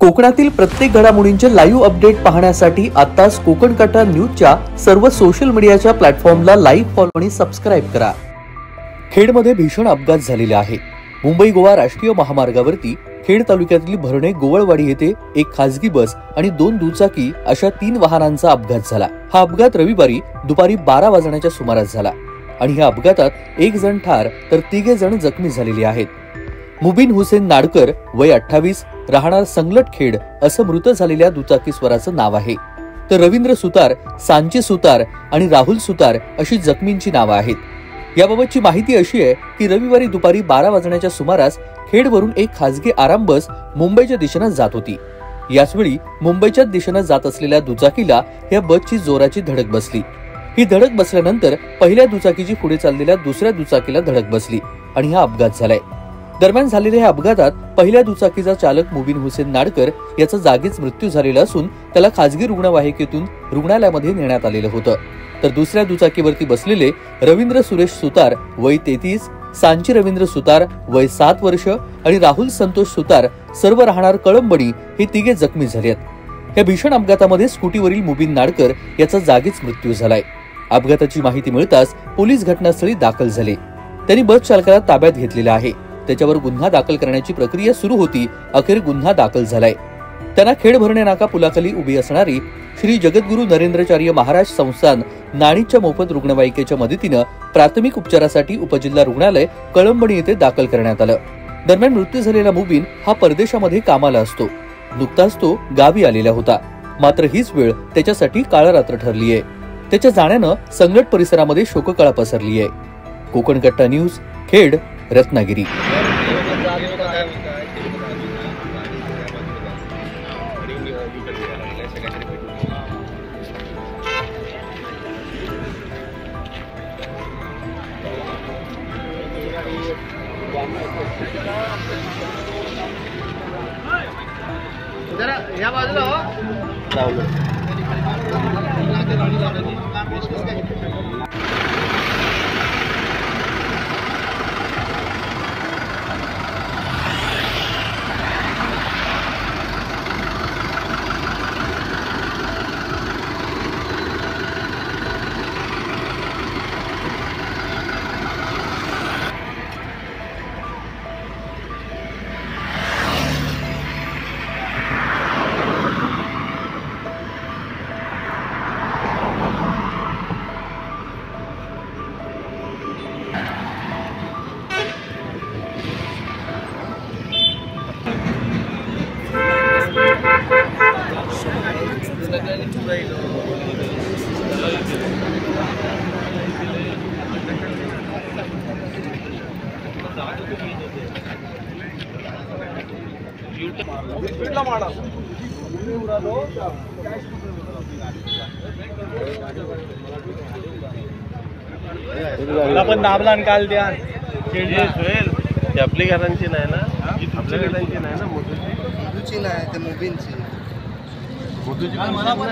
कोकणातील प्रत्येक घडामोडींचे लाईव्ह अपडेट पाहण्यासाठी आताच कोकण कटा न्यूजच्या सर्व सोशल मीडियाच्या प्लॅटफॉर्मला लाईक, फॉलो आणि सबस्क्राईब करा। खेडमध्ये भीषण अपघात झालेले आहे। मुंबई गोवा राष्ट्रीय महामार्गावरती खेड तालुक्यातील भरणे गोवळवाडी येथे एक खासगी बस आणि 2 दुचाकी अशा 3 वाहनांचा अपघात झाला। हा अपघात रविवारी दुपारी 12 वाजण्याच्या सुमारास झाला आणि या अपघातात 1 जण ठार तर 3 जण जखमी झालेले आहेत। मुबीन हुसेन नाडकर वय 28 राहणार संगलट खेड असं मृत झालेल्या दुचाकीस्वाराचं नाव आहे। तर रवींद्र सुतार, सांची सुतार आणि राहुल सुतार अशी जखमींची नावं आहेत। याबाबतची माहिती अशी आहे की रविवारी दुपारी 12 वाजण्याच्या सुमारास खेडवरून एक खासगी आराम बस मुंबईच्या दिशेने जात होती। याचवेळी मुंबईच्या दिशेने जात असलेल्या दुचाकीला या बसची जोराची धडक बसली। ही धडक बसल्यानंतर पहिल्या दुचाकीची पुढे चाललेल्या दुसऱ्या दुचाकीला धडक बसली आणि हा अपघात झालाय। दरम्यान झालेल्या या अपघातात पहिल्या दुचाकीचा चालक मुबीन हुसेन नाडकर याचा जागीच मृत्यू झालेला असून त्याला खासगी रुग्णवाहिकेतून रुग्णालयामध्ये नेण्यात आलेलं होतं। तर दुसऱ्या दुचाकीवरती बसलेले रवींद्र सुरेश सुतार वय 33, सांची रवींद्र सुतार वय 7 वर्ष आणि राहुल संतोष सुतार सर्व राहणार कळंबणी हे 3 जखमी झाले आहेत। या भीषण अपघातामध्ये स्कूटीवरील मुबीन नाडकर याचा जागीच मृत्यू झालाय। अपघाताची माहिती मिळताच पोलीस घटनास्थळी दाखल झाले। त्यांनी बस चालकाला ताब्यात घेतलेला आहे। त्याच्यावर गुन्हा दाखल करण्याची प्रक्रिया सुरू होती। अखेर गुन्हा दाखल झालाय। त्यांना खेड भरणे नाका पुलाखाली उभी असणारी श्री जगद्गुरु नरेंद्राचार्य महाराज संस्थान नाणीच्या मोफत रुग्णवाहिकेच्या मदतीने प्राथमिक उपचारासाठी उपजिल्हा रुग्णालय कळंबणी येथे दाखल करण्यात आलं। दरम्यान मृत्यू झालेला मुबीन हा परदेशामध्ये कामाला असतो। नुकताच तो गावी आलेला होता, मात्र हीच वेळ त्याच्यासाठी काळरात्र ठरली आहे। त्याच्या जाण्यानं संगलट परिसरामध्ये शोककळा पसरली आहे। कोकण कट्टा न्यूज, खेड, रत्नागिरी। जरा या बाजूला हो आपण दाबला आणि काल द्या ते आपल्या घरांची नाही ना, आपल्या घरांची नाही ना, मोठूची नाही, ते मुबीनची मला पण